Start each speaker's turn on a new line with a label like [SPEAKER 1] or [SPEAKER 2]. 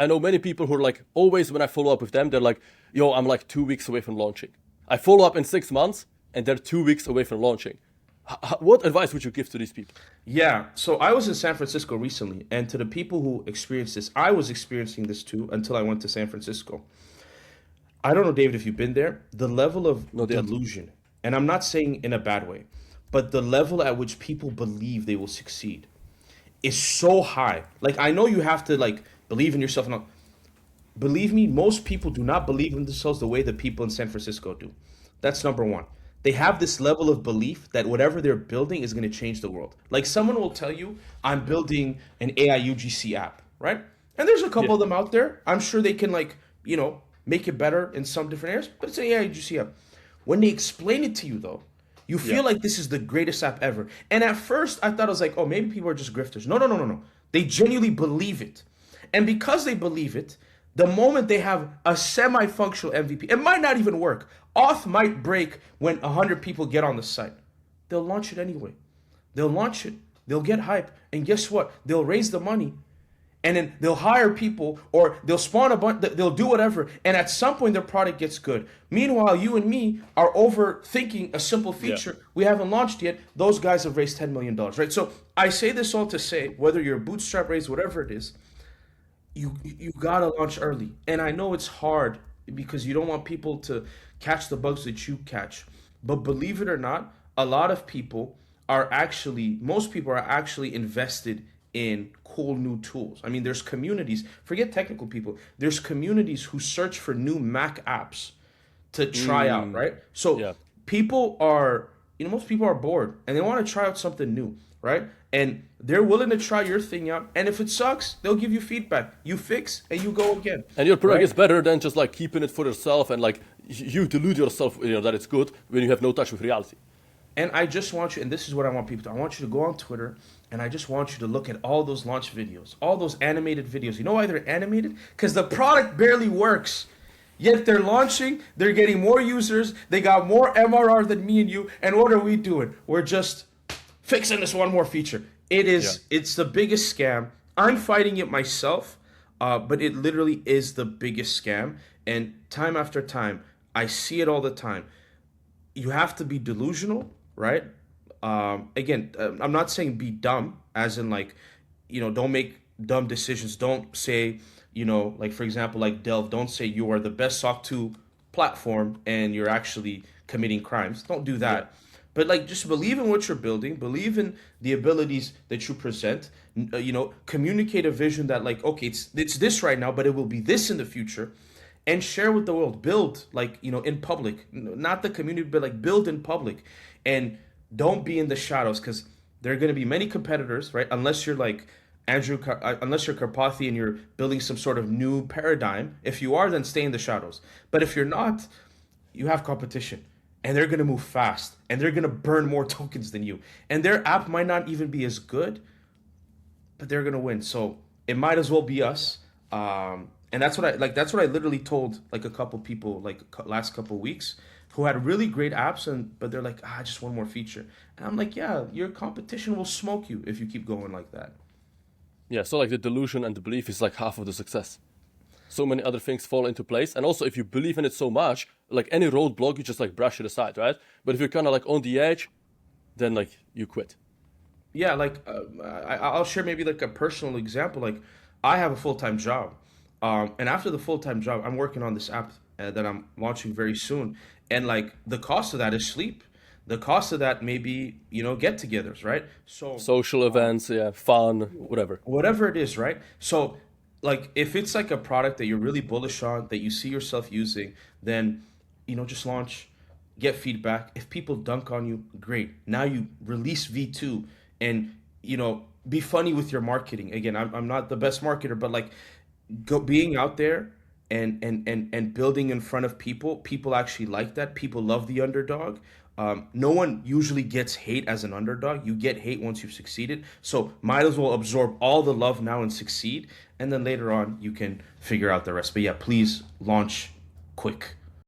[SPEAKER 1] I know many people who are like, always when I follow up with them, they're like, yo, I'm like 2 weeks away from launching. I follow up in 6 months and they're 2 weeks away from launching. What advice would you give to these people?
[SPEAKER 2] Yeah, so I was in San Francisco recently, and to the people who experienced this, I was experiencing this too until I went to San Francisco. I don't know, David, if you've been there, the level of
[SPEAKER 1] Not yet.
[SPEAKER 2] delusion, and I'm not saying in a bad way, but the level at which people believe they will succeed is so high. Like, I know you have to like believe in yourself and all. Believe me, most people do not believe in themselves the way the people in San Francisco do. That's number one. They have this level of belief that whatever they're building is going to change the world. Like someone will tell you, I'm building an AI UGC app, right? And there's a
[SPEAKER 1] Yeah.
[SPEAKER 2] couple of them out there. I'm sure they can like, make it better in some different areas, but it's an AI UGC app. When they explain it to you though, you
[SPEAKER 1] Yeah.
[SPEAKER 2] feel like this is the greatest app ever. And at first I thought I was like, oh, maybe people are just grifters. No, no, no, no, no. They genuinely believe it. And because they believe it, the moment they have a semi-functional MVP, it might not even work. Auth might break when 100 people get on the site. They'll launch it anyway. They'll launch it. They'll get hype. And guess what? They'll raise the money. And then they'll hire people or they'll spawn a bunch, they'll do whatever. And at some point, their product gets good. Meanwhile, you and me are overthinking a simple
[SPEAKER 1] Yeah.
[SPEAKER 2] feature we haven't launched yet. Those guys have raised $10 million, right? So I say this all to say, whether you're bootstrap raised, whatever it is, you gotta launch early. And I know it's hard because you don't want people to catch the bugs that you catch. But believe it or not, a lot of people most people are actually invested in cool new tools. I mean, there's communities, forget technical people, there's communities who search for new Mac apps to try out, right? So
[SPEAKER 1] Yeah.
[SPEAKER 2] people are, most people are bored and they want to try out something new, right? And they're willing to try your thing out. And if it sucks, they'll give you feedback. You fix and you go again,
[SPEAKER 1] And your product
[SPEAKER 2] right?
[SPEAKER 1] is better than just like keeping it for yourself and like you delude yourself, that it's good when you have no touch with reality.
[SPEAKER 2] And I just want you, and this is what I want people to, I want you to go on Twitter and I just want you to look at all those launch videos, all those animated videos. You know why they're animated? Because the product barely works. Yet they're launching, they're getting more users, they got more MRR than me and you, and what are we doing? We're just fixing this one more feature.
[SPEAKER 1] Yeah.
[SPEAKER 2] It's the biggest scam. I'm fighting it myself, but it literally is the biggest scam. And time after time, I see it all the time. You have to be delusional, right? Again, I'm not saying be dumb, as in like, don't make dumb decisions. Don't say, like for example, like Delve, don't say you are the best SOC 2 platform and you're actually committing crimes. Don't do
[SPEAKER 1] Yeah.
[SPEAKER 2] that. But like just believe in what you're building, believe in the abilities that you present, communicate a vision that like, okay, it's this right now, but it will be this in the future and share with the world. Build like, in public, not the community, but like build in public and don't be in the shadows because there are going to be many competitors, right? Unless you're like unless you're Karpathy and you're building some sort of new paradigm. If you are, then stay in the shadows. But if you're not, you have competition and they're going to move fast and they're going to burn more tokens than you. And their app might not even be as good, but they're going to win. So it might as well be us. And that's what I like. That's what I literally told like a couple people like last couple weeks who had really great apps, but they're like, just one more feature. And I'm like, yeah, your competition will smoke you if you keep going like that.
[SPEAKER 1] Yeah. So like the delusion and the belief is like half of the success. So many other things fall into place. And also if you believe in it so much, like any roadblock, you just like brush it aside, right? But if you're kind of like on the edge, then like you quit.
[SPEAKER 2] Yeah, like I'll share maybe like a personal example. Like I have a full-time job, and after the full-time job, I'm working on this app that I'm launching very soon. And like the cost of that is sleep. The cost of that may be get-togethers, right? So
[SPEAKER 1] Social events, yeah, fun, whatever.
[SPEAKER 2] whatever it is, right? So like if it's like a product that you're really bullish on, that you see yourself using, then just launch, get feedback. If people dunk on you, great. Now you release V2 and be funny with your marketing. Again, I'm not the best marketer, but like being out there and building in front of people actually like that. People love the underdog. No one usually gets hate as an underdog. You get hate once you've succeeded. So might as well absorb all the love now and succeed. And then later on, you can figure out the rest. But yeah, please launch quick.